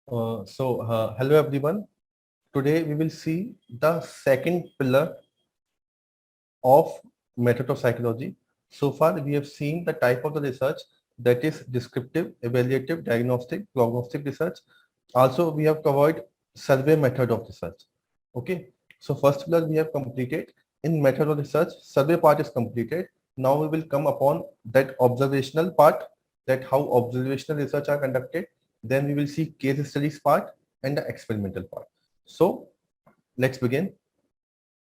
Hello everyone. Today we will see the second pillar of method of psychology. So far we have seen the type of the research, that is descriptive, evaluative, diagnostic, prognostic research. Also we have covered survey method of research. Okay. So first pillar we have completed. In method of research, survey part is completed. Now we will come upon that observational part, that how observational research are conducted. Then we will see case studies part and the experimental part. So let's begin.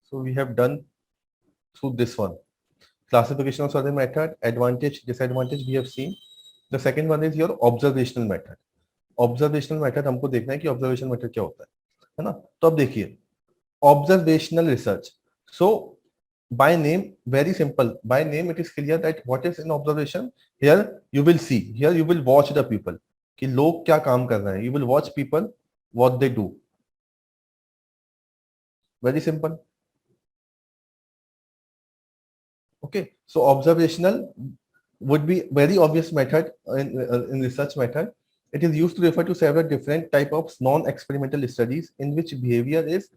So we have done through this one. Classification of survey method, advantage, disadvantage we have seen. The second one is your observational method. Observational method हमको देखना है कि observation method क्या होता है ना। तो अब देखिए observational research. So by name, very simple, by name it is clear that what is in observation. Here you will see, here you will watch the people कि लोग क्या काम कर रहे हैं. You will watch people what they do. Very simple. Okay, so observational would be very obvious method in research method. It is used to refer to several different type of non-experimental studies in which behavior is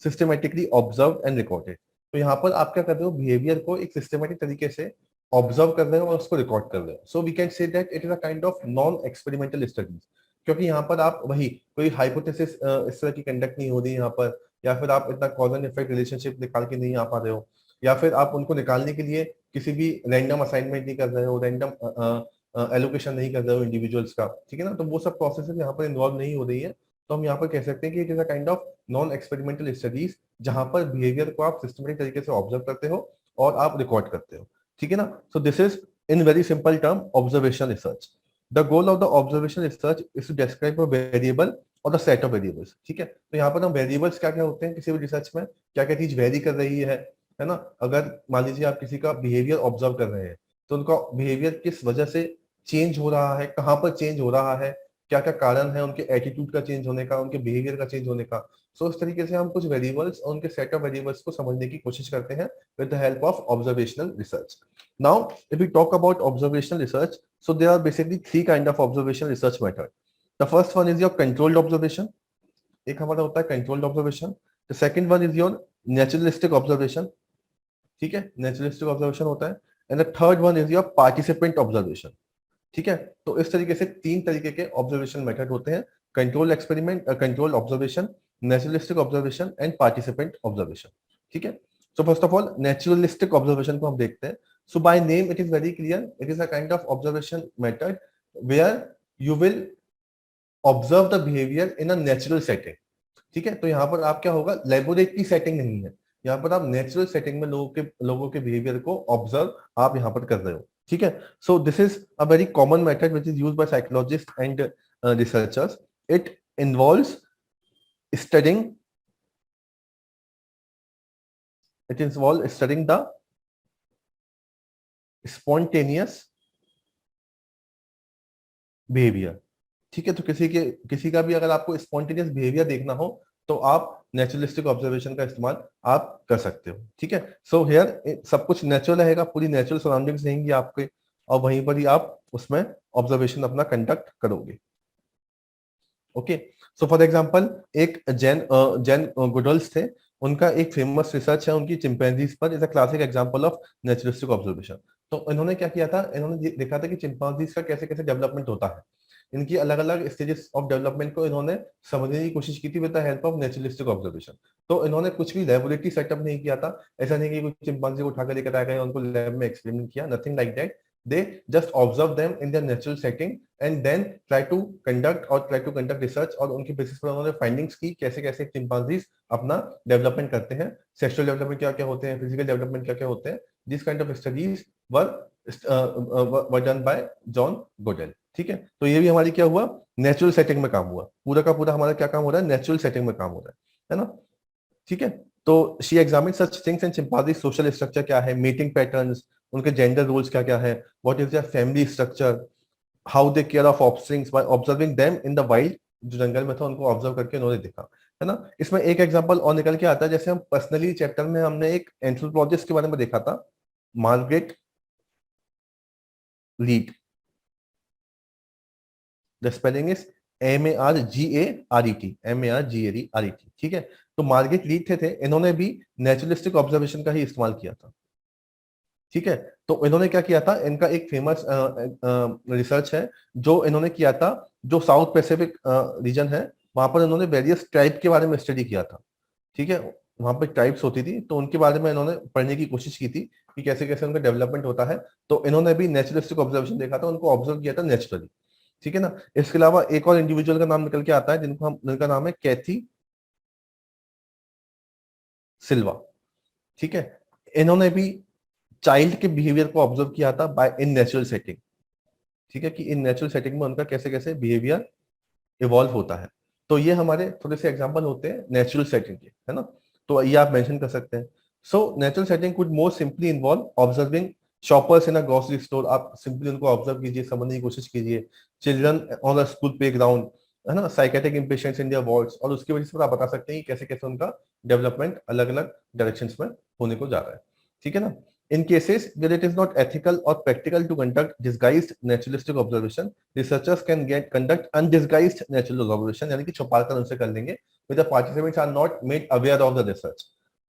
systematically observed and recorded. तो यहाँ पर आप क्या कर रहे हो, behaviour को एक सिस्टमेटिक तरीके से ऑब्जर्व कर रहे हो और उसको रिकॉर्ड कर रहे हो. So we can say that it is a kind of non experimental studies, क्योंकि यहाँ पर आप वही कोई हाइपोथेसिस इस तरह की कंडक्ट नहीं हो रही यहाँ पर, या फिर आप इतना कॉज एंड इफेक्ट रिलेशनशिप निकाल के नहीं आ पा रहे हो, या फिर आप उनको निकालने के लिए किसी भी रैंडम असाइनमेंट नहीं कर रहे हो, रैंडम एलोकेशन नहीं कर रहे हो इंडिविजुअल्स का. ठीक है ना. तो वो सब प्रोसेस यहाँ पर इन्वॉल्व नहीं हो रही है. तो हम यहाँ पर कह सकते हैं कि it is a kind of non experimental studies, जहां पर बिहेवियर को आप सिस्टमेटिक तरीके से ऑब्जर्व करते हो और आप रिकॉर्ड करते हो. ठीक है ना. So this is in very simple term observation research. The goal of the observation research is to describe a variable or the set of variables. ठीक है. तो यहाँ पर हम वेरिएबल्स क्या क्या होते हैं किसी भी रिसर्च में, क्या क्या चीज वेरी कर रही है ना. अगर मान लीजिए आप किसी का बिहेवियर ऑब्जर्व कर रहे हैं, तो उनका बिहेवियर किस वजह से चेंज हो रहा है, कहाँ पर चेंज हो रहा है, क्या क्या कारण है उनके एटीट्यूड का चेंज होने का, उनके बिहेवियर का चेंज होने का. सो इस तरीके से हम कुछ वेरिएबल्स और उनके सेट ऑफ वेरिएबल्स को समझने की कोशिश करते हैं with the help of observational research. Now if we talk about observational research, so there are basically three kind of observational research method. The first one is your controlled observation. एक हमारा होता है controlled observation. The second one is your naturalistic observation. ठीक है, naturalistic observation होता है. And the third one is your participant observation. ठीक है. तो इस तरीके से तीन तरीके के ऑब्जर्वेशन मेथड होते हैं: control experiment, control observation, naturalistic observation and participant observation. ठीक है. So first of all naturalistic observation को हम देखते हैं. So by name it is very clear, it is a kind of observation method where you will observe the behaviour in a natural setting. ठीक है. तो यहाँ पर आप क्या होगा, लेबोरेटरी सेटिंग नहीं है, यहाँ पर आप नेचुरल सेटिंग में लोगों के बिहेवियर को ऑब्जर्व आप यहाँ पर कर रहे हो. ठीक है. सो this is a very common method which is used by psychologist and researchers. It involves studying studying the spontaneous behavior. ठीक है. तो किसी का भी अगर आपको स्पॉन्टेनियस बिहेवियर देखना हो, तो आप नेचुरलिस्टिक ऑब्जर्वेशन का इस्तेमाल आप कर सकते हो. ठीक है. सो हियर सब कुछ नेचुरल रहेगा, पूरी नेचुरल सराउंडिंग्स रहेंगी आपके, और वहीं पर ही आप उसमें ऑब्जर्वेशन अपना कंडक्ट करोगे. ओके. सो फॉर एग्जांपल एक जैन गुडल्स थे, उनका एक फेमस रिसर्च है उनकी चिंपैंजीज पर, is a classic example of naturalistic observation. तो इन्होंने क्या किया था, इन्होंने देखा था कि चिंपैंजीज का कैसे कैसे डेवलपमेंट होता है, इनकी अलग अलग स्टेजेस ऑफ डेवलपमेंट को इन्होंने समझने की कोशिश की थी with the help of naturalistic observation. तो इन्होंने कुछ भी लेबोरेटरी सेटअप नहीं किया था. ऐसा नहीं कि कुछ चिंपांजी को उठाकर लेकर आ गए उनको लैब में एक्सपेरिमेंट किया, nothing like that. they just observe them in their natural setting and then try to conduct research, और उनके बेसिस पर उन्होंने फाइंडिंग्स की कैसे कैसे चिंपांजीज अपना डेवलपमेंट करते हैं, सेक्सुअल डेवलपमेंट क्या क्या होते हैं, फिजिकल डेवलपमेंट क्या क्या होते हैं. This kind of studies were done by John Goodall. ठीक है. तो ये भी हमारी क्या हुआ, नेचुरल सेटिंग में काम हुआ. पूरा का पूरा हमारा क्या काम हो रहा है, नेचुरल सेटिंग में काम हो रहा है ना. ठीक है. तो she examine such things and chimpanzee social structure क्या है, मीटिंग पैटर्न्स, उनके जेंडर रोल्स क्या क्या है, what is their family structure, how they care of offsprings by observing them in the wild. जो जंगल में था उनको ऑब्जर्व करके उन्होंने देखा, है ना. इसमें एक एग्जांपल और निकल के आता है, जैसे हम पर्सनली चैप्टर में हमने एक एंथ्रोपोलॉजिस्ट के बारे में देखा था, Margaret lead. The spelling is MARGARET, MARGARET, ठीक है। तो मार्गरेट रीड थे इन्होंने भी नेचुरलिस्टिक ऑब्जर्वेशन का ही इस्तेमाल किया था, ठीक है। तो इन्होंने क्या किया था, इनका एक फेमस रिसर्च है जो इन्होंने किया था, जो साउथ पैसिफिक रीजन है, वहां पर इन्होंने वेरियस ट्राइब के बारे में स्टडी किया था, ठीक है। वहां पर ट्राइब्स होती थी, तो उनके बारे में इन्होंने पढ़ने की कोशिश की थी कि कैसे कैसे उनका डेवलपमेंट होता है। तो इन्होंने भी नेचुरलिस्टिक ऑब्जर्वेशन देखा था, उनको ऑब्जर्व किया था नेचुरली, ठीक है ना। इसके अलावा एक और इंडिविजुअल का नाम निकल के आता है जिनका नाम है कैथी सिल्वा, ठीक है। इन्होंने भी चाइल्ड के बिहेवियर को ऑब्जर्व किया था बाय इन नेचुरल सेटिंग, ठीक है, कि इन नेचुरल सेटिंग में उनका कैसे कैसे बिहेवियर इवॉल्व होता है। तो ये हमारे थोड़े से एग्जांपल होते हैं नेचुरल सेटिंग के, है ना। तो ये आप मेंशन कर सकते हैं। So natural setting could more simply involve observing shoppers in a grocery store, आप सिंपली उनको ऑब्जर्व कीजिए, समझने की कोशिश कीजिए। Children on a school playground, है ना, psychiatric inpatients in their wards, और उसकी वजह से आप बता सकते हैं कि कैसे कैसे उनका डेवलपमेंट अलग अलग डायरेक्शंस में होने को जा रहा है, ठीक है ना। In cases where it is not ethical or practical to conduct disguised naturalistic observation, researchers can get conduct undisguised natural observation, यानी कि छुपा कर उनसे कर लेंगे, where the participants are not made aware of the research,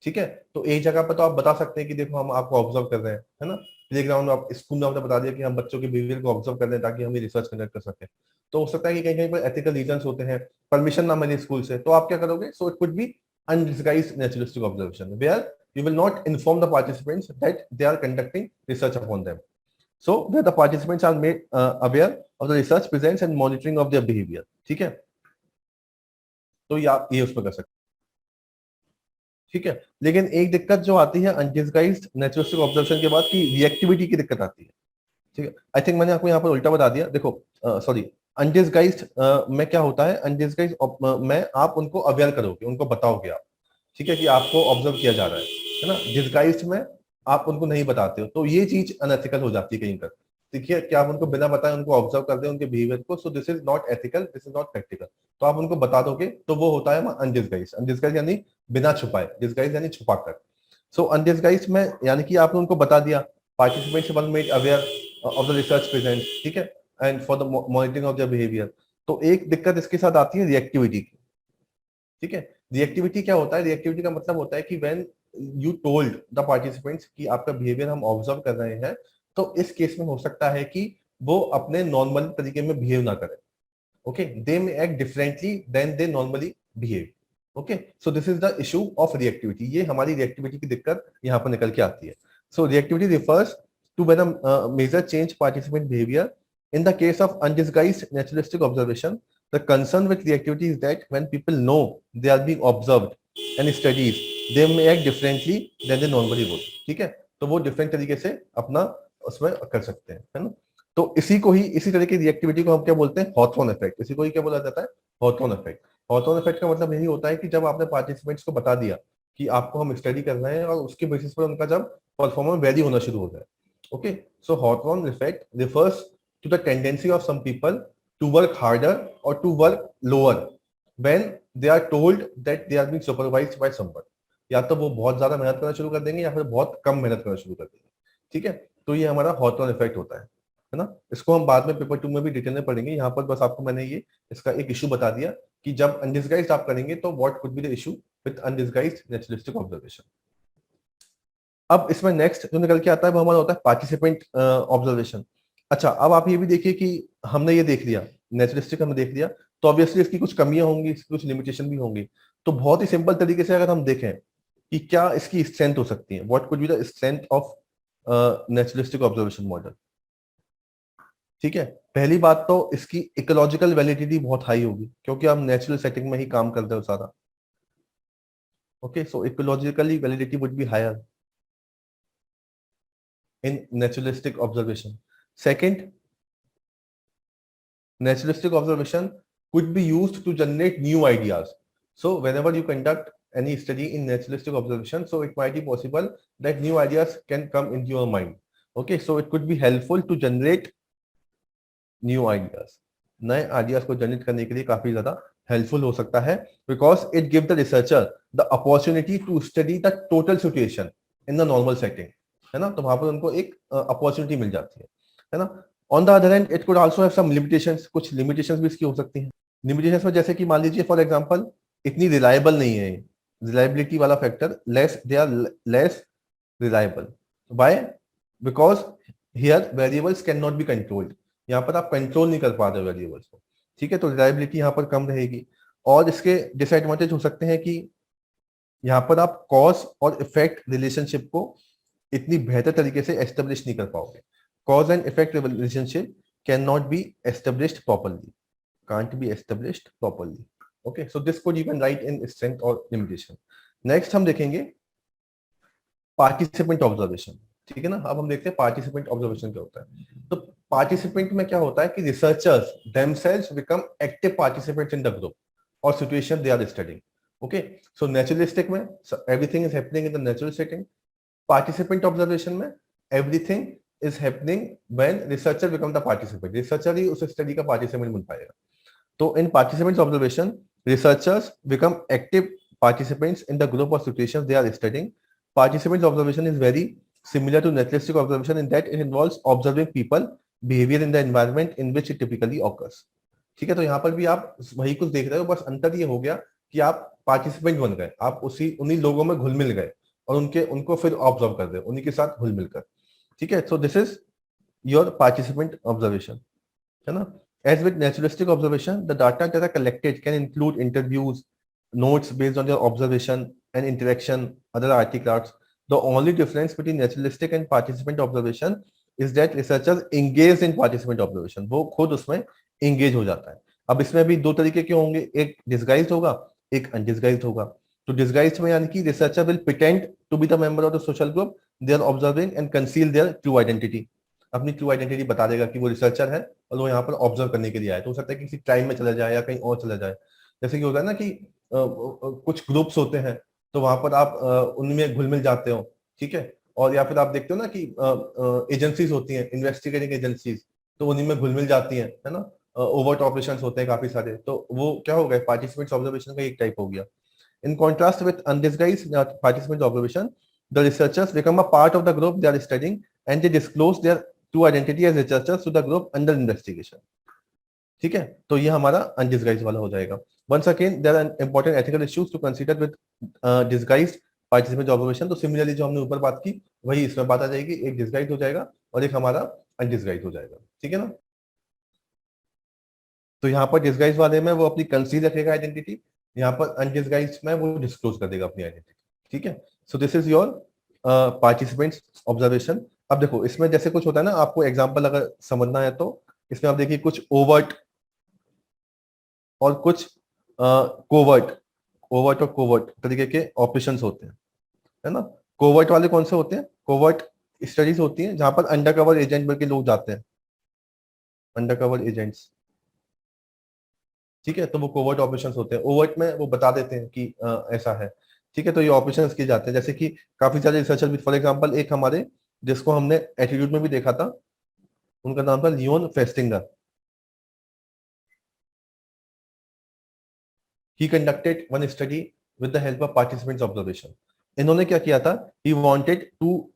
ठीक है। तो एक जगह पर तो आप बता सकते हैं कि देखो हम आपको ऑब्जर्व कर रहे हैं, है ना। प्ले ग्राउंड में आप, स्कूल में आपने बता दिया कि हम बच्चों के बिहेवियर को ऑब्जर्व कर रहे हैं ताकि हम ये रिसर्च कंडक्ट कर सकें। तो हो सकता है कि कहीं कहीं पर एथिकल रीजंस होते हैं, परमिशन ना मिले स्कूल से, तो आप क्या करोगे, so it could B undisguised naturalistic observation where you will not inform the participants that they are conducting research upon them. So where the participants are made aware of the research presents and monitoring of their behavior, ठीक है। तो ये उसमें कर सकते, ठीक है। लेकिन एक दिक्कत जो आती है अनडिस्गाइज्ड नेचुरलिस्टिक ऑब्जर्वेशन के बाद की रिएक्टिविटी की दिक्कत आती है, ठीक है। आई थिंक मैंने आपको यहाँ पर उल्टा बता दिया, देखो सॉरी, अनडिस्गाइज्ड में क्या होता है, अनडिस्गाइज्ड में आप उनको अवेयर करोगे, उनको बताओगे आप, ठीक है, कि आपको ऑब्जर्व किया जा रहा है ना। डिस्गाइज्ड में आप उनको नहीं बताते हो, तो ये चीज अनएथिकल हो जाती है कहीं पर, ठीक है, कि आप उनको बिना बताए उनको ऑब्जर्व कर दे उनके बिहेवियर को, सो this is not ethical, this is not practical. तो आप उनको बता दोगे तो वो होता है अनडिस्गाइज, अनडिस्गाइज यानी बिना छुपाए, डिस्गाइज यानी छुपाकर। सो अनडिस्गाइज में यानी कि आपने उनको बता दिया, participants were made aware of the research present, ठीक है, and for the monitoring of their behaviour. तो एक दिक्कत इसके साथ आती है रिएक्टिविटी की, ठीक है। रिएक्टिविटी क्या होता है, रिएक्टिविटी का मतलब होता है कि when you told the participants कि आपका बिहेवियर हम ऑब्जर्व कर रहे हैं, तो इस केस में हो सकता है कि वो अपने नॉर्मल तरीके में बिहेव ना करें, okay, they may act differently than they normally behave, okay. So this is the issue of reactivity, ये हमारी रिएक्टिविटी की दिक्कत यहाँ पर निकल के आती है। So reactivity refers to when a measure change participant behaviour in the case of undisguised naturalistic observation. The concern with reactivity is that when people know they are being observed and studied, they may act differently than they normally would, ठीक है। तो वो different तरीके से अपना उसमें कर सकते हैं, है ना। तो इसी को ही, इसी तरह की रिएक्टिविटी को हम क्या बोलते हैं, हॉथॉर्न इफेक्ट। इसी को ही क्या बोला जाता है, हॉथॉर्न इफेक्ट। हॉथॉर्न इफेक्ट का मतलब यही होता है कि जब आपने पार्टिसिपेंट्स को बता दिया कि आपको हम स्टडी कर रहे हैं, और उसके बेसिस पर उनका जब परफॉर्मेंस वेरी होना शुरू हो जाए, okay. So Hawthorne effect refers to the tendency of some people to work harder or to work lower when they are told that they are being supervised by someone. या तो वो बहुत ज्यादा मेहनत करना शुरू कर देंगे या फिर बहुत कम मेहनत करना शुरू कर देंगे, ठीक है। तो ये हमारा हॉथॉर्न इफेक्ट होता है ना। इसको हम बाद में पेपर 2 में भी डिटेल में पढ़ेंगे, यहाँ पर बस आपको मैंने ये इसका एक इशू बता दिया कि जब अनडिस्गाइज्ड आप करेंगे तो what could be the issue with undisguised naturalistic observation. अब इसमें नेक्स्ट जो निकल के आता है वो हमारा होता है पार्टिसिपेंट ऑब्जर्वेशन। अच्छा, अब आप ये भी देखिए कि हमने ये देख लिया, नेचुरलिस्टिक हमने देख लिया, तो ऑब्वियसली इसकी कुछ कमियां होंगी, इसकी कुछ लिमिटेशन भी होंगी। तो बहुत ही सिंपल तरीके से अगर हम देखें कि क्या इसकी स्ट्रेंथ हो सकती है, what could be the strength of naturalistic observation model, ठीक है। पहली बात तो इसकी इकोलॉजिकल वैलिडिटी बहुत हाई होगी, क्योंकि हम नेचुरल सेटिंग में ही काम करते हो सारा, okay. So ecologically validity would be higher in naturalistic observation. Second, naturalistic observation could be used to generate new ideas. So whenever you conduct any study in naturalistic observation, so it might be possible that new ideas can come into your mind, okay। So it could be helpful to generate new ideas, नए ideas को generate करने के लिए काफी ज्यादा helpful हो सकता है, because it give the researcher the opportunity to study the total situation in the normal setting, है ना। तो वहां पर उनको एक अपॉर्चुनिटी मिल जाती है ना। On the other hand it could also have some limitations, कुछ लिमिटेशंस भी इसकी हो सकती हैं। लिमिटेशंस में जैसे कि मान लीजिए फॉर एग्जांपल इतनी रिलायबल नहीं है, रिलायबिलिटी वाला factor, less, they are less reliable. Why? Because here variables can not be controlled, यहाँ पर आप कंट्रोल नहीं कर पा रहे वेरिएबल्स को, ठीक है, तो रिलायबिलिटी यहाँ पर कम रहेगी। और इसके डिसएडवांटेज हो सकते हैं कि यहाँ पर आप कॉज और इफेक्ट रिलेशनशिप को इतनी बेहतर तरीके से एस्टेब्लिश नहीं कर पाओगे। Cause and effect relationship can not B established properly, can't be established properly. Okay, so this could even write in strength or limitation. Next हम देखेंगे पार्टिसिपेंट ऑब्जर्वेशन, ठीक है ना। अब हम देखते हैं पार्टिसिपेंट ऑब्जर्वेशन क्या होता है। तो पार्टिसिपेंट में क्या होता है कि researchers themselves become active participants in the group or situation they are studying. Okay, so naturalistic में everything is happening in the natural setting. Participant observation में everything is happening when researcher become the participant. Researcher ही उस study का participant बन पाएगा। तो in participants observation, researchers become active participants in the group or situations they are studying. Participants observation is very similar to naturalistic observation in that it involves observing people behavior in the environment in which it typically occurs. ठीक है, तो यहाँ पर भी आप वही कुछ देख रहे हो, बस अंतर ये हो गया कि आप पार्टिसिपेंट बन गए, आप उन्हीं लोगों में घुल मिल गए और उनको फिर ऑब्जर्व कर रहे हो उन्हीं के साथ घुल मिलकर, ठीक है। सो this is your participant observation, है ना। As with naturalistic observation, the data that are collected can include interviews, notes based on your observation and interaction, other artifacts. The only difference between naturalistic and participant observation is that researchers engage in participant observation. वो खुद उसमें engage हो जाता है। अब इसमें भी दो तरीके के होंगे, एक disguised होगा, एक undisguised होगा। तो disguised में यानी कि researcher will pretend to be the member of the social group they are observing and conceal their true identity. अपनी ट्रू आइडेंटिटी बता देगा कि वो रिसर्चर है और वो यहाँ पर ऑब्जर्व करने के लिए आया। तो हो सकता है कि किसी टाइम में चला जाए या कहीं और चला जाए। जैसे कि होता है ना कि कुछ ग्रुप्स होते हैं तो वहां पर आप उनमें घुल मिल जाते हो, ठीक है। और या फिर आप देखते हो ना कि एजेंसीज होती हैं, इन्वेस्टिगेटिंग एजेंसीज, तो उन्हीं में घुल मिल जाती हैं, है ना। ओवर्ट ऑपरेशंस होते हैं काफी सारे, तो वो क्या हो गया, पार्टिसिपेंट्स ऑब्जर्वेशन का एक टाइप हो गया। In contrast with undisguised participant observation, the researchers become a part of the group they are studying and they disclose their true identity as researchers to the group under investigation. ठीक है, तो ये हमारा अनडिस्गाइज वाला हो जाएगा। Once again, there are important ethical issues to consider with disguised participant observation. तो similarly जो हमने ऊपर बात की वही इसमें बात आ जाएगी, एक डिस्गाइज हो जाएगा और एक हमारा अनडिस्गाइज हो जाएगा, ठीक है ना। तो यहाँ पर डिस्गाइज वाले में वो अपनी कंसील रखेगा आइडेंटिटी, यहाँ पर अनडिस्गाइज में वो डिस्क्लोज कर देगा अपनी आइडेंटिटी, ठीक है। सो this is your participants observation. अब देखो इसमें जैसे कुछ होता है ना, आपको एग्जांपल अगर समझना है तो इसमें आप देखिए कुछ ओवर्ट और कुछ कोवर्ट, ओवर्ट और कोवर्ट तरीके के ऑपरेशंस होते हैं, है ना। कोवर्ट वाले कौन से होते हैं, कोवर्ट स्टडीज होती हैं जहां पर अंडरकवर एजेंट बन के लोग जाते हैं, अंडरकवर एजेंट्स, ठीक है। तो वो कोवर्ट ऑपरेशंस होते हैं। ओवर्ट में वो बता देते हैं कि ऐसा है, ठीक है। तो ये ऑपरेशंस किए जाते हैं, जैसे कि काफी सारे रिसर्चर भी, फॉर एग्जांपल एक हमारे जिसको हमने एटीट्यूड में भी देखा था, उनका नाम था Leon Festinger. He conducted one study with the help of participants observation. इन्होंने क्या किया था, he wanted to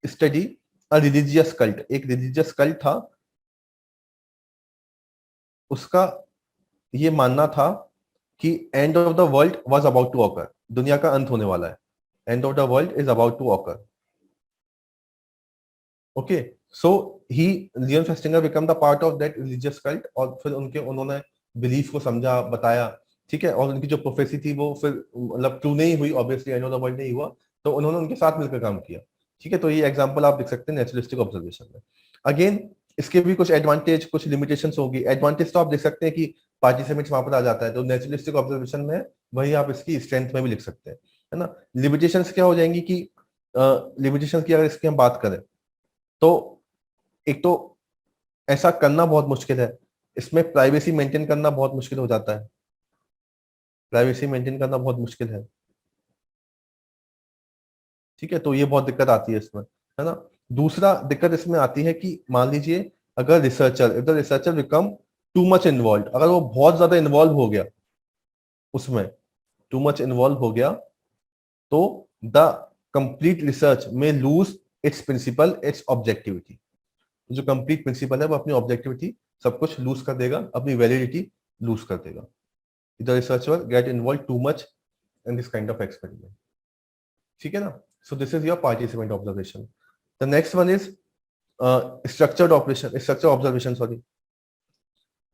study a religious cult, एक रिलीजियस कल्ट था, उसका ये मानना था कि end of the world was about to occur, दुनिया का अंत होने वाला है, end of the world is about to occur. Okay, so he Leon Festinger become the part of that religious cult, और फिर उन्होंने बिलीफ को समझा, बताया, ठीक है। और उनकी जो प्रोफेसी थी वो फिर मतलब ट्रू नहीं हुई, obviously and of the world नहीं हुआ, तो उन्होंने उनके साथ मिलकर काम किया, ठीक है। तो ये एग्जांपल आप देख सकते हैं नेचुरलिस्टिक ऑब्जर्वेशन में। अगेन इसके भी कुछ एडवांटेज कुछ लिमिटेशंस होगी। एडवांटेज तो आप देख सकते हैं कि पार्टिसिपेंट्स वहां पर आ जाता है, तो नेचुरलिस्टिक ऑब्जर्वेशन में वही आप इसकी स्ट्रेंथ में भी लिख सकते हैं, है ना। लिमिटेशंस क्या हो जाएंगी कि लिमिटेशंस की अगर इसकी हम बात करें तो एक तो ऐसा करना बहुत मुश्किल है, इसमें प्राइवेसी मेंटेन करना बहुत मुश्किल हो जाता है, प्राइवेसी मेंटेन करना बहुत मुश्किल है, ठीक है। तो ये बहुत दिक्कत आती है इसमें, है ना। दूसरा दिक्कत इसमें आती है कि मान लीजिए अगर researcher, if the researcher become too much involve, अगर वो बहुत ज्यादा इन्वॉल्व हो गया उसमें, टू मच इन्वॉल्व हो गया, तो द कंप्लीट रिसर्च में lose its principle, its objectivity. जो कंप्लीट प्रिंसिपल है वो अपनी ऑब्जेक्टिविटी सब कुछ लूज कर देगा, अपनी वैलिडिटी लूज कर देगा. The researcher get involve too much in this kind of experiment. ठीक है ना. So this is your participant observation. The next one is structured operation, structure observation, sorry.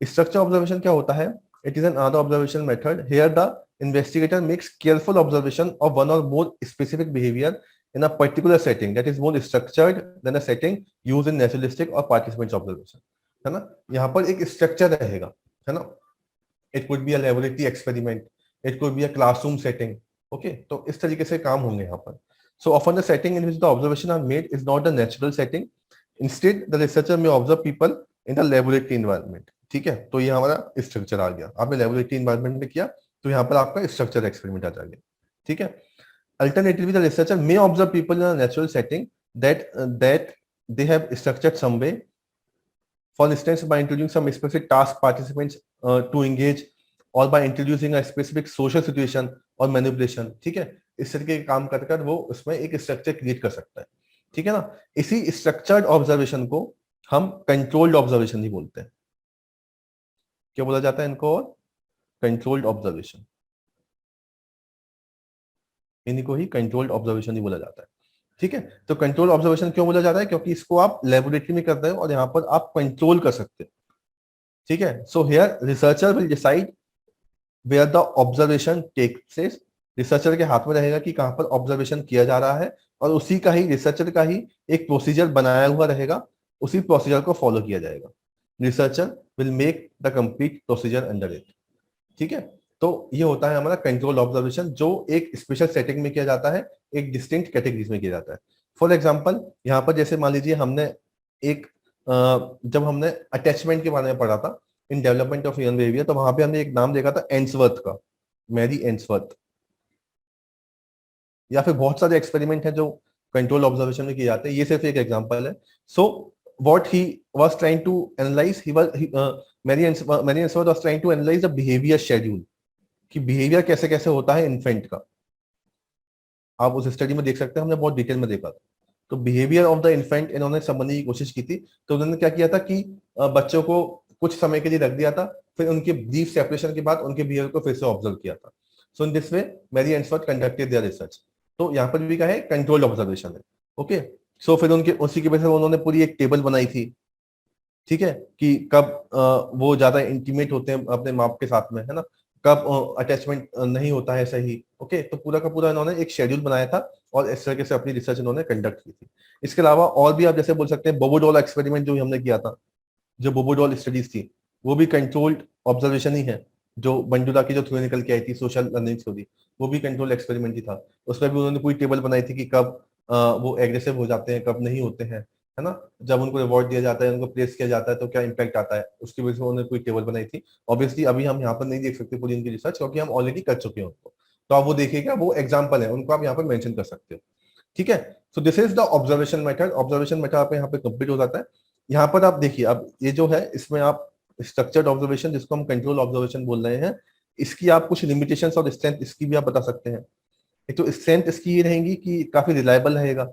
Structure observation क्या होता है? It is N other observation method. Here the investigator makes careful observation of one or more specific behavior in a particular setting that is more structured than a setting used in naturalistic or participants observation. है ना. यहाँ पर एक structure रहेगा, है ना. It could be a laboratory experiment, it could be a classroom setting. Okay, तो इस तरीके से काम होंगे यहाँ पर. So often the setting in which the observation are made is not the natural setting. Instead the researcher may observe people in the laboratory environment. ठीक है, तो ये हमारा स्ट्रक्चर आ गया. आपने लेबोरेटरी इन्वायरमेंट में किया तो यहाँ पर आपका स्ट्रक्चर एक्सपेरिमेंट आ जाएगा. ठीक है. Alternatively, the researcher may observe people in a natural setting that they have structured some way. For instance, by introducing some specific task participants to engage, or by introducing a specific social situation or manipulation. ठीक है, इस तरीके के काम कर कर वो उसमें एक स्ट्रक्चर क्रिएट कर सकता है. ठीक है ना. इसी स्ट्रक्चर्ड ऑब्जर्वेशन को हम कंट्रोल्ड ऑब्जर्वेशन ही बोलते हैं. क्या बोला जाता है इनको? और कंट्रोल्ड ऑब्जर्वेशन, इन्हीं को ही कंट्रोल्ड ऑब्जर्वेशन ही बोला जाता है. ठीक है. तो कंट्रोल ऑब्जर्वेशन क्यों बोला जाता है? क्योंकि इसको आप लेबोरेटरी में करते हो और यहाँ पर आप कंट्रोल कर सकते हो. ठीक है. So here researcher will decide where the observation take place. Researcher के हाथ में रहेगा कि कहां पर ऑब्जर्वेशन किया जा रहा है, और उसी का ही रिसर्चर का ही एक प्रोसीजर बनाया हुआ रहेगा, उसी प्रोसीजर को फॉलो किया जाएगा. Researcher will make the complete procedure under it. ठीक है. तो ये होता है हमारा कंट्रोल ऑब्जर्वेशन, जो एक स्पेशल सेटिंग में किया जाता है, एक डिस्टिंक्ट कैटेगरीज में किया जाता है. फॉर एग्जांपल, यहाँ पर जैसे मान लीजिए हमने एक जब हमने अटैचमेंट के बारे में पढ़ा था in development of human behaviour, तो वहां पे हमने एक नाम देखा था एंसवर्थ का, मैरी एंसवर्थ. या फिर बहुत सारे एक्सपेरिमेंट हैं जो कंट्रोल ऑब्जर्वेशन में किए जाते हैं. ये सिर्फ एक एग्जाम्पल है. सो what he was trying to analyze, Mary Ainsworth was trying to analyze the behavior schedule, कि बिहेवियर कैसे कैसे होता है इन्फेंट का. आप उस स्टडी में देख सकते हैं, हमने बहुत डिटेल में देखा था. तो बिहेवियर ऑफ द इन्फेंट इन्होंने समझने की कोशिश की थी. तो उन्होंने क्या किया था कि बच्चों को कुछ समय के लिए रख दिया था, फिर उनके ब्रीफ सेपरेशन के बाद उनके बिहेवियर को फिर से ऑब्जर्व किया था. So in this way Mary Ainsworth conducted their research. तो यहाँ पर भी क्या है? कंट्रोल्ड ऑब्जर्वेशन है. ओके. सो फिर उनके उसी की वजह से उन्होंने पूरी एक टेबल बनाई थी. ठीक है, कि कब वो ज्यादा इंटीमेट होते हैं अपने माँ के साथ में, है ना, कब अटैचमेंट नहीं होता है सही. ओके. तो पूरा का पूरा इन्होंने एक शेड्यूल बनाया था और इस तरीके से अपनी रिसर्च इन्होंने कंडक्ट की थी. इसके अलावा और भी आप जैसे बोल सकते हैं बोबोडॉल एक्सपेरिमेंट जो हमने किया था, जो बोबोडॉल स्टडीज थी, वो भी कंट्रोल्ड ऑब्जर्वेशन ही है. जो बंडूरा की जो थ्योरी निकल के आई थी, सोशल लर्निंग थ्योरी, वो भी कंट्रोल एक्सपेरिमेंट ही था. उसमें भी उन्होंने पूरी टेबल बनाई थी कि कब वो एग्रेसिव हो जाते हैं, कब नहीं होते हैं, है ना. जब उनको रिवॉर्ड दिया जाता है, उनको प्रेस किया जाता है, तो क्या इंपैक्ट आता है, उसकी वजह से उन्होंने पूरी टेबल बनाई थी. ऑब्वियसली अभी हम यहाँ पर नहीं देख सकते पूरी उनकी रिसर्च, क्योंकि हम ऑलरेडी कर चुके हैं उनको. तो आप वो देखिएगा, वो एग्जाम्पल है, उनको आप यहाँ पर मेंशन कर सकते हो. ठीक है. सो this is the observation method. Observation method आप यहाँ पे कंप्लीट हो जाता है. यहाँ पर आप देखिए, अब ये जो है इसमें आप स्ट्रक्चर्ड ऑब्जर्वेशन, जिसको हम कंट्रोल ऑब्जर्वेशन बोल रहे हैं, इसकी आप कुछ लिमिटेशंस और स्ट्रेंथ इसकी भी आप बता सकते हैं. एक तो स्ट्रेंथ इसकी ये रहेंगी कि काफी रिलायबल रहेगा,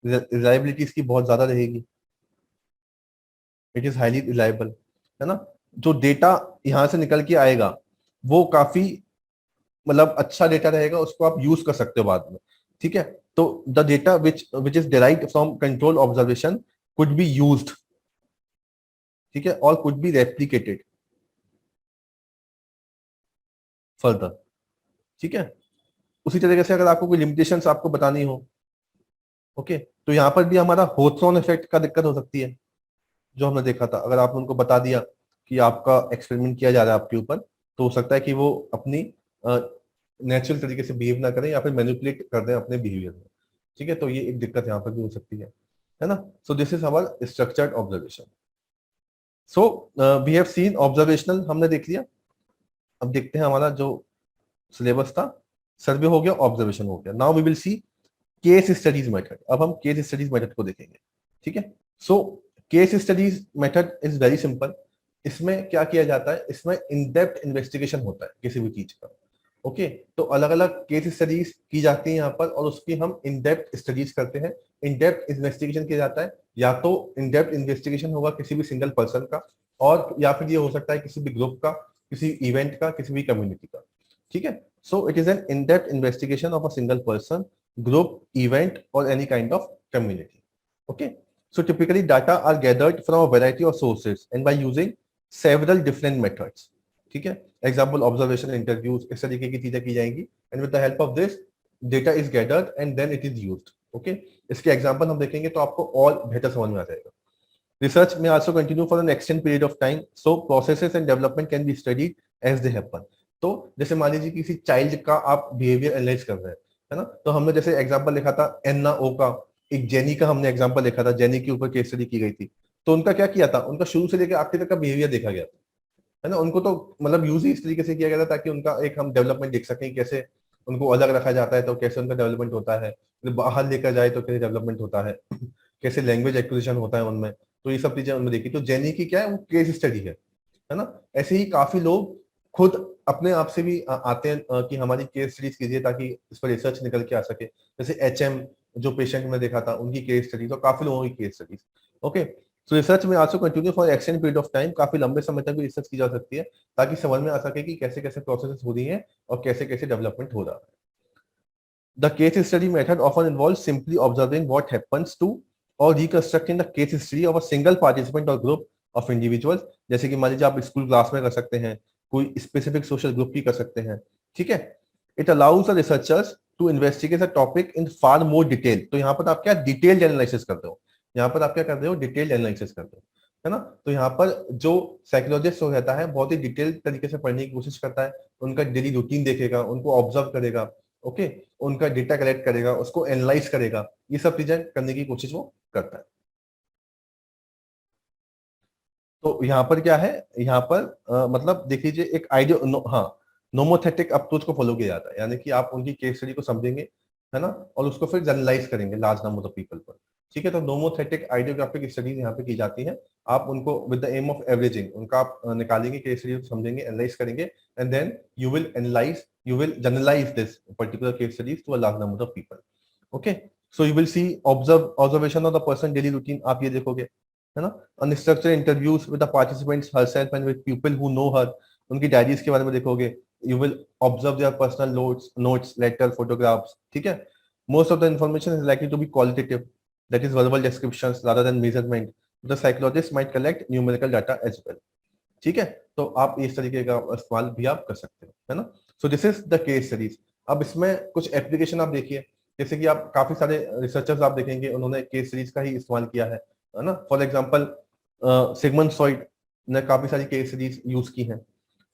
रिलायबिलिटी इसकी बहुत ज्यादा रहेगी. इट इज हाईली रिलायबल, है ना. जो डेटा यहां से निकल के आएगा वो काफी मतलब अच्छा डेटा रहेगा, उसको आप यूज कर सकते हो बाद में. ठीक है. तो the data which is derived from control observation could be used. ठीक है. और कुड बी रेप्लिकेटेड फर्दर. ठीक है. उसी तरीके से अगर आपको कोई लिमिटेशंस आपको बतानी हो, ओके, तो यहाँ पर भी हमारा होथ्रॉन इफेक्ट का दिक्कत हो सकती है, जो हमने देखा था. अगर आपने उनको बता दिया कि आपका एक्सपेरिमेंट किया जा रहा है आपके ऊपर, तो हो सकता है कि वो अपनी नेचुरल तरीके से बिहेव ना करें या फिर मैनिपुलेट कर दें अपने बिहेवियर में. ठीक है. तो ये एक दिक्कत यहाँ पर भी हो सकती है ना. So this is our structured observation. So we have seen observational हमने देख लिया. अब देखते हैं हमारा जो सिलेबस था, सर्वे हो गया, ऑब्जर्वेशन हो गया. Now we will see case studies method. अब हम केस स्टडीज मेथड को देखेंगे. ठीक है. So case studies method is very simple. इसमें क्या किया जाता है? इसमें इन डेप्थ इन्वेस्टिगेशन होता है किसी भी चीज का. ओके. तो अलग अलग केस स्टडीज की जाती है यहाँ पर, और उसकी हम इन डेप्थ स्टडीज करते हैं. इन डेप्थ इन्वेस्टिगेशन किया जाता है, या तो इन डेप्थ इन्वेस्टिगेशन होगा किसी भी सिंगल पर्सन का, और या फिर ये हो सकता है किसी भी ग्रुप का, किसी इवेंट का, किसी भी कम्युनिटी का, ठीक है। So it is an in depth investigation of a single person, group, event or any kind of community. Okay, so typically data are gathered from a variety of sources and by using several different methods, ठीक है। Example observation, interviews, इस तरीके की चीजें की जाएंगी and with the help of this data is gathered and then it is used. Okay, इसके example हम देखेंगे तो आपको और बेहतर समझ में आ जाएगा। Research may also continue for an extended period of time, so processes and development can be studied as they happen. तो जैसे मान लीजिए किसी चाइल्ड का आप बिहेवियर एनालाइज कर रहे हैं, है ना, तो हमने जैसे एग्जांपल लिखा था एन्ना ओ का, एक जेनी का हमने एग्जांपल लिखा था, जेनी के ऊपर केस स्टडी की गई थी। तो उनका क्या किया था, उनका शुरू से लेकर आखिर तक का बिहेवियर देखा गया था, है ना। उनको तो मतलब यूज ही इस तरीके से किया गया था ताकि उनका एक हम डेवलपमेंट देख सकें, कैसे उनको अलग रखा जाता है तो कैसे उनका डेवलपमेंट होता है, बाहर लेकर जाए तो कैसे डेवलपमेंट होता है, कैसे लैंग्वेज एक्विजिशन होता है उनमें। तो ये सब चीजें उनमें देखी। तो जेनी की क्या है, वो केस स्टडी है ना। ऐसे ही काफी लोग खुद अपने आप से भी आते हैं कि हमारी केस स्टडीज कीजिए ताकि इस पर रिसर्च निकल के आ सके। जैसे HM जो पेशेंट में देखा था, उनकी केस स्टडीज, तो काफी लोगों की case studies. Okay, so research may also continue for extend period of time, काफी लंबे समय तक भी रिसर्च की जा सकती है ताकि समझ में आ सके कि कैसे कैसे प्रोसेस हो रही है और कैसे कैसे डेवलपमेंट हो रहा है। The case study method often involves simply observing what happens to or reconstructing the case history of a single participant or group of individuals। जैसे कि मान लीजिए आप स्कूल क्लास में कर सकते हैं, कोई स्पेसिफिक सोशल ग्रुप की कर सकते हैं, ठीक है। It allows the researchers to investigate the topic in far more detail. तो यहाँ पर आप क्या डिटेल्ड एनालिसिस करते हो, यहाँ पर आप क्या कर रहे हो, डिटेल्ड एनालिसिस करते हो, है ना। तो यहाँ पर जो साइकोलॉजिस्ट हो रहता है बहुत ही डिटेल तरीके से पढ़ने की कोशिश करता है, उनका डेली रूटीन देखेगा, उनको ऑब्जर्व करेगा, ओके, उनका डेटा कलेक्ट करेगा, उसको एनालाइज करेगा, ये सब चीजें करने की कोशिश वो करता है। तो यहाँ पर क्या है, यहाँ पर मतलब देख लीजिए एक आइडिया, हाँ, नोमोथेटिक अप्रोच को फॉलो किया जाता है, यानी कि आप उनकी केस स्टडी को समझेंगे, है ना, और उसको फिर जनरलाइज करेंगे लार्ज नंबर ऑफ पीपल पर, ठीक है। तो नोमोथेटिक आइडियोग्राफिक स्टडीज यहाँ पे की जाती है। आप उनको with the aim of averaging उनका आप निकालेंगे, केस स्टडी को समझेंगे, एनालाइज करेंगे and then you will analyse, you will generalize this particular case studies to a large number of people। okay, so you will see observation of the person daily routine, आप ये देखोगे, है ना। Unstructured interviews with the participants herself and with people who know her, उनकी diaries के बारे में देखोगे। You will observe their personal notes, letter, photographs, ठीक है। Most of the information is likely to be qualitative, that is verbal descriptions rather than measurement। The psychologist might collect numerical data as well, ठीक है। तो आप इस तरीके का इस्तेमाल भी आप कर सकते हो, है ना। So this is the case studies. अब इसमें कुछ एप्लीकेशन आप देखिए, जैसे कि आप काफी सारे रिसर्चर्स आप देखेंगे उन्होंने केस सीरीज का ही इस्तेमाल किया है ना। फॉर एग्जांपल सिगमंड फ्रॉइड ने काफी सारी केस सीरीज यूज की हैं।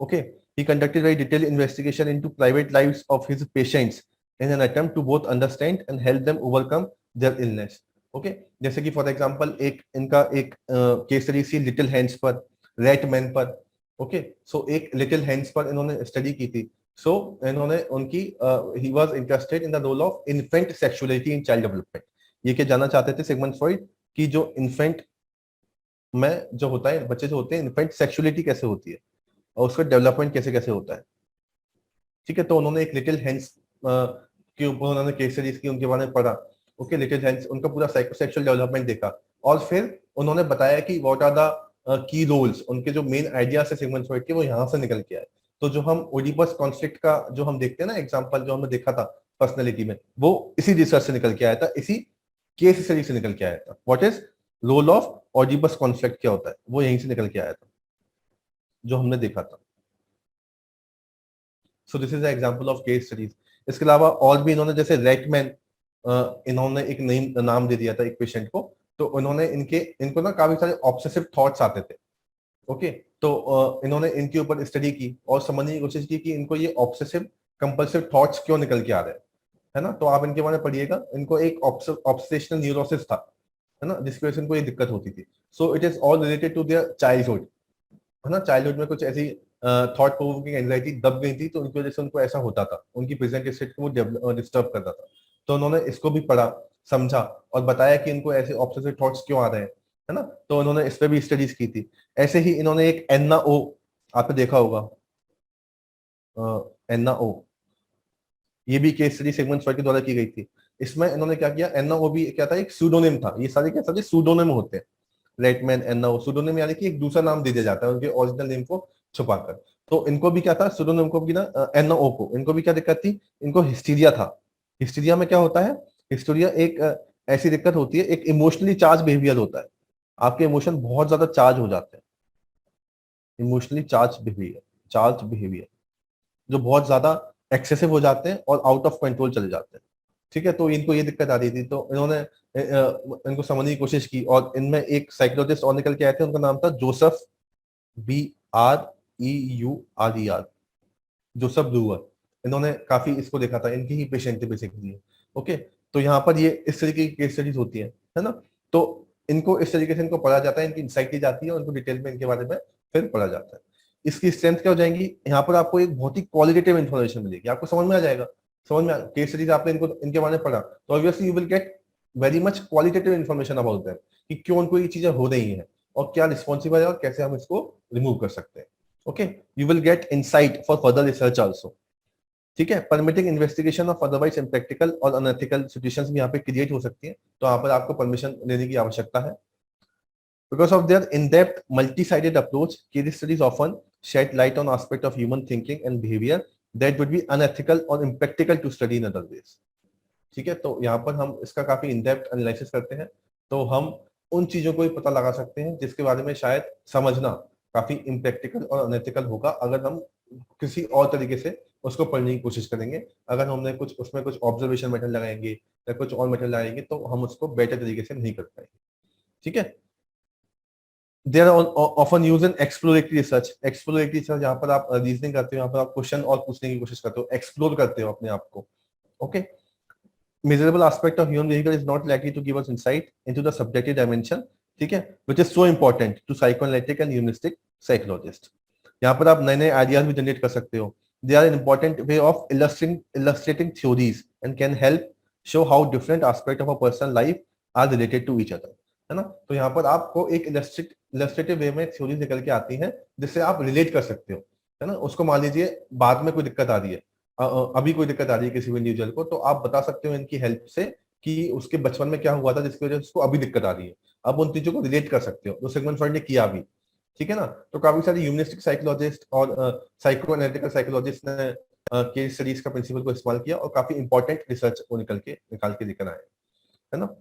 Okay, he conducted very detail investigation into private lives of his patients in an attempt to both understand and help them overcome their illness. Okay, जैसे कि for example एक इनका एक केस सीरीज थी little hands पर, rat man पर। Okay, so एक little hands पर इन्होंने स्टडी की थी। सो इन्होंने उनकी he was interested in the role of infant sexuality in child development. ये क्या जानना चाहते थे सिगमंड फ्रॉइड कि जो इन्फेंट में जो होता है, बच्चे जो होते हैं, इन्फेंट सेक्सुअलिटी कैसे होती है और उसका डेवलपमेंट कैसे कैसे होता है, ठीक है। तो उन्होंने एक लिटिल हैंड्स के ऊपर उन्होंने केस सीरीज की, उनके बारे में पढ़ा। ओके, लिटिल हैंड्स, उनका पूरा सेक्सुअल डेवलपमेंट देखा और फिर उन्होंने बताया कि what are the key roles, उनके जो मेन आइडियाज है सिगमंड फ्रॉइड के, वो यहाँ से निकल के आए। तो जो हम ओडिपस कॉन्फ्लिक्ट का जो हम देखते हैं ना एग्जांपल, जो हमने देखा था पर्सनैलिटी में, वो इसी रिसर्च से निकल के आया था, इसी केस स्टडी से निकल के आया था। What is role of Oedipus conflict क्या होता है, वो यहीं से निकल के आया था, जो हमने देखा था। सो this is example of case studies. इसके अलावा और भी इन्होंने, जैसे रेटमैन, इन्होंने एक नाम दे दिया था एक पेशेंट को। तो उन्होंने इनको ना काफी सारे ऑब्सेसिव थॉट्स आते थे। ओके, तो इन्होंने इनके ऊपर स्टडी की और समझने की कोशिश की कि इनको ये ऑब्सेसिव कंपल्सिव थॉट्स क्यों निकल के आ रहे हैं, है ना। तो आप इनके बारे में पढ़िएगा, इनको एक ऑब्सेशनल न्यूरोसिस था, है ना, जिसकी वजह से इनको ये दिक्कत होती थी। So it is all related to their childhood, है ना। चाइल्डहुड में कुछ ऐसी थॉट प्रोवोकिंग एंजाइटी दब गई थी, तो उनकी वजह से उनको ऐसा होता था, उनकी प्रेजेंट स्टेट को वो डिस्टर्ब करता था। तो उन्होंने इसको भी पढ़ा, समझा और बताया कि इनको ऐसे ऑब्सेसिव थॉट्स क्यों आ रहे हैं, है ना। तो उन्होंने इस पे भी स्टडीज की थी। ऐसे ही इन्होंने एक एन्ना ओ, आपने देखा होगा एन्ना ओ, ये भी केस स्टडी सिगमंड फ्रॉइड के द्वारा की गई थी। इसमें इन्होंने क्या किया, एन्ना ओ भी क्या था, एक सूडोनिम था। ये सारे क्या सारे सूडोनिम होते हैं, रेटमैन, एनओ, सुडोनिम यानी कि एक दूसरा नाम दे दिया जाता है उनके ओरिजिनल नेम को छुपाकर। तो इनको भी क्या था, सुडोनिम को भी ना, एनओ को, इनको भी क्या दिक्कत थी, इनको हिस्टीरिया था। हिस्टीरिया में क्या होता है, हिस्टीरिया एक ऐसी दिक्कत होती है, एक इमोशनली चार्ज बिहेवियर होता है, आपके इमोशन बहुत ज्यादा चार्ज हो जाते हैं, इमोशनली चार्ज बिहेवियर जो बहुत ज्यादा एक्सेसिव हो जाते हैं और आउट ऑफ कंट्रोल चले जाते हैं। ठीक है, तो इनको ये दिक्कत आ रही थी, तो इन्होंने इनको समझने की कोशिश की, और इनमें एक साइकोलॉजिस्ट और निकल के आए थे, उनका नाम था जोसेफ, BREURER, जोसेफ ब्रूअर। इन्होंने काफी इसको देखा था, इनकी ही पेशेंट थे बेसिकली। ओके, तो यहाँ पर ये इस तरीके की केस स्टडीज होती है ना। तो इनको इस तरीके से इनको पढ़ा जाता है, इनकी इंसाइट ली जाती है और इनको डिटेल में इनके बारे में फिर पढ़ा जाता है। इसकी स्ट्रेंथ क्या हो जाएंगी, यहाँ पर आपको एक बहुत ही क्वालिटेटिव इन्फॉर्मेशन मिलेगी, आपको समझ में आ जाएगा, समझ में केस स्टडीज आपने इनको इनके बारे में पढ़ा, तो obviously you will get very much qualitative information about them, कि क्यों उनको ये चीजें हो रही हैं और क्या रिस्पॉन्सिबल है और कैसे हम इसको रिमूव कर सकते हैं। Okay, you will get insight for further research also. ठीक है, permitting investigation of otherwise impractical और अनएथिकल सिचुएशंस भी यहाँ पे क्रिएट हो सकती हैं, तो यहाँ पर आपको परमिशन लेने की आवश्यकता है। Because of their in-depth, multi-sided approach, case studies often shed light on aspects of human thinking and behavior that would be unethical or impractical to study in other ways. ठीक है, तो यहाँ पर हम इसका काफी इन डेप्थ एनालिसिस करते हैं, तो हम उन चीजों को भी पता लगा सकते हैं जिसके बारे में शायद समझना काफी इम्प्रैक्टिकल और अनएथिकल होगा, अगर हम किसी और तरीके से उसको पढ़ने की कोशिश करेंगे। अगर हमने कुछ उसमें कुछ ऑब्जर्वेशन मेथड लगाएंगे या कुछ और मेथड लगाएंगे तो हम उसको बेटर तरीके से नहीं कर पाएंगे। ठीक है, they are often used in exploratory research। exploratory research जहाँ पर आप रीजनिंग करते हो, यहाँ पर आप क्वेश्चन और पूछने की कोशिश करते हो, एक्सप्लोर करते हो अपने आप को। Okay, measurable aspect of human behavior is not likely to give us insight into the subjective dimension, ठीक है, which is so important to psychoanalytic and humanistic psychologist। यहाँ पर आप नए नए आइडियाज भी जनरेट कर सकते हो। They are an important way of illustrating theories and can help show how different aspect of a person's life are related to each other, है ना। तो यहाँ पर आपको एक इलस्ट्रेटिव वे में थ्योरीज निकल के आती हैं जिससे आप रिलेट कर सकते हो, है ना। उसको मान लीजिए बाद में कोई दिक्कत आ रही है, अभी कोई दिक्कत आ रही है किसी भी इंडिविजुअल को, तो आप बता सकते हो इनकी हेल्प से कि उसके बचपन में क्या हुआ था जिसकी वजह से उसको अभी दिक्कत आ रही है। अब उन चीजों को रिलेट कर सकते हो जो सिगमंड फ्रॉइड ने किया भी। ठीक है ना, तो काफी सारे ह्यूमनिस्टिक साइकोलॉजिस्ट और साइको साइकोलॉजिस्ट ने केस स्टडीज का प्रिंसिपल को इस्तेमाल किया और काफी इंपॉर्टेंट रिसर्च को निकाल के लेकर आए, है ना।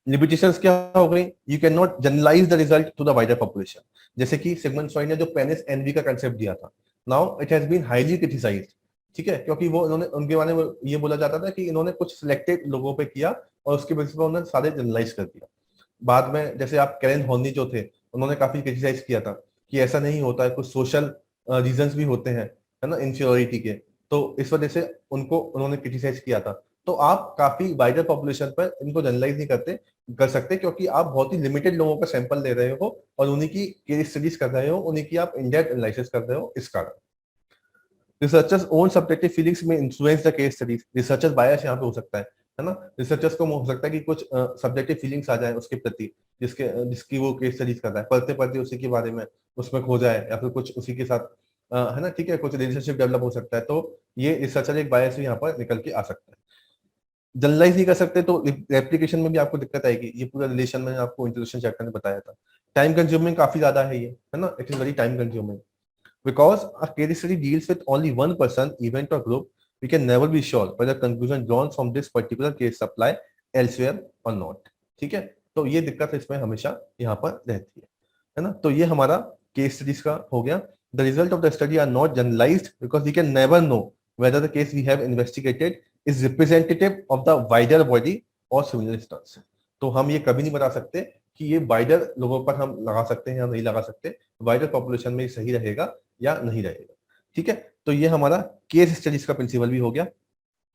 लिमिटेशंस क्या हो गई, you can not generalise the result to the wider population. जैसे कि सिगमंड फ्रॉइड ने जो पेनिस एनवी का कंसेप्ट दिया था, now it has been highly criticised. ठीक है, क्योंकि वो इन्होंने उनके बारे में ये बोला जाता था कि इन्होंने कुछ सिलेक्टेड लोगों पे किया और उसके बेसिस पर उन्होंने सारे जनरलाइज कर दिया। बाद में जैसे आप कैरन हॉर्नी जो थे, उन्होंने काफी क्रिटिसाइज किया था कि ऐसा नहीं होता है, कुछ सोशल रीजंस भी होते हैं, है ना, इंफ्योरिटी के। तो इस वजह से उनको उन्होंने क्रिटिसाइज किया था। तो आप काफी वाइडर पॉपुलेशन पर इनको जनरलाइज नहीं कर सकते, क्योंकि आप बहुत ही लिमिटेड लोगों का सैंपल ले रहे हो और उन्हीं की केस स्टडीज कर रहे हो, उन्हीं की आप इंडेप्थ एनालिसिस कर रहे हो, इस कारण। Researchers own subjective feelings may influence the case studies. Researchers bias यहाँ पे हो सकता है ना। रिसर्चर्स को हो सकता है कि कुछ सब्जेक्टिव फीलिंग्स आ जाए उसके प्रति, जिसकी वो केस स्टडीज कर रहा है, पढ़ते पढ़ते उसी के बारे में उसमें खो जाए, या फिर कुछ उसी के साथ है ना, ठीक है, कुछ रिलेशनशिप डेवलप हो सकता है। तो ये रिसर्चर एक बायस भी यहाँ पर निकल के आ सकता है। जनरलाइज नहीं कर सकते तो रेप्लिकेशन में भी आपको दिक्कत आएगी। ये पूरा रिलेशन में आपको इंट्रोडक्शन चैप्टर में बताया था। टाइम कंज्यूमिंग काफी ज्यादा है ये, है ना, it is very time consuming. Because a case study deals with only one person, event or group, we can never be sure whether conclusion drawn from this particular case apply elsewhere or not। ठीक है, तो ये दिक्कत इसमें हमेशा यहाँ पर रहती है ना। तो ये हमारा केस स्टडीज का हो गया। The result of the study are not generalized because we can never know whether the case we have investigated is representative of the wider body or similar instance। तो हम ये कभी नहीं बता सकते कि ये वाइडर लोगों पर हम लगा सकते हैं या नहीं लगा सकते, वाइडर पॉपुलेशन में सही रहेगा या नहीं रहेगा। ठीक है, तो ये हमारा केस स्टडीज का प्रिंसिपल भी हो गया।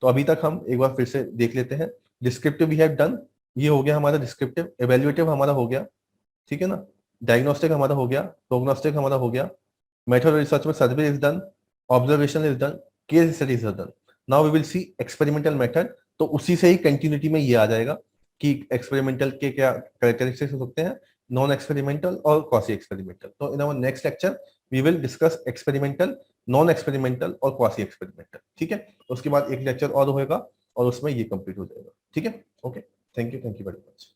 तो अभी तक हम एक बार फिर से देख लेते हैं। डिस्क्रिप्टिव वी हैव डन, ये हो गया हमारा डिस्क्रिप्टिव। एवेल्युएटिव हमारा हो गया, ठीक है ना। डायग्नोस्टिक हमारा हो गया, प्रोग्नोस्टिक हमारा हो गया, मेथड रिसर्च में survey is done, observation is done, case studies is done. Now we will see experimental method. तो उसी से ही कंटिन्यूटी में ये आ जाएगा कि एक्सपेरिमेंटल के क्या कैरेक्टरिस्टिक्स हो सकते हैं, नॉन एक्सपेरिमेंटल और क्वासी एक्सपेरिमेंटल। तो in our next lecture we will discuss experimental, non experimental और क्वासी एक्सपेरिमेंटल। ठीक है, उसके बाद एक लेक्चर और होगा और उसमें ये कंप्लीट हो जाएगा। ठीक है, okay, thank you very much.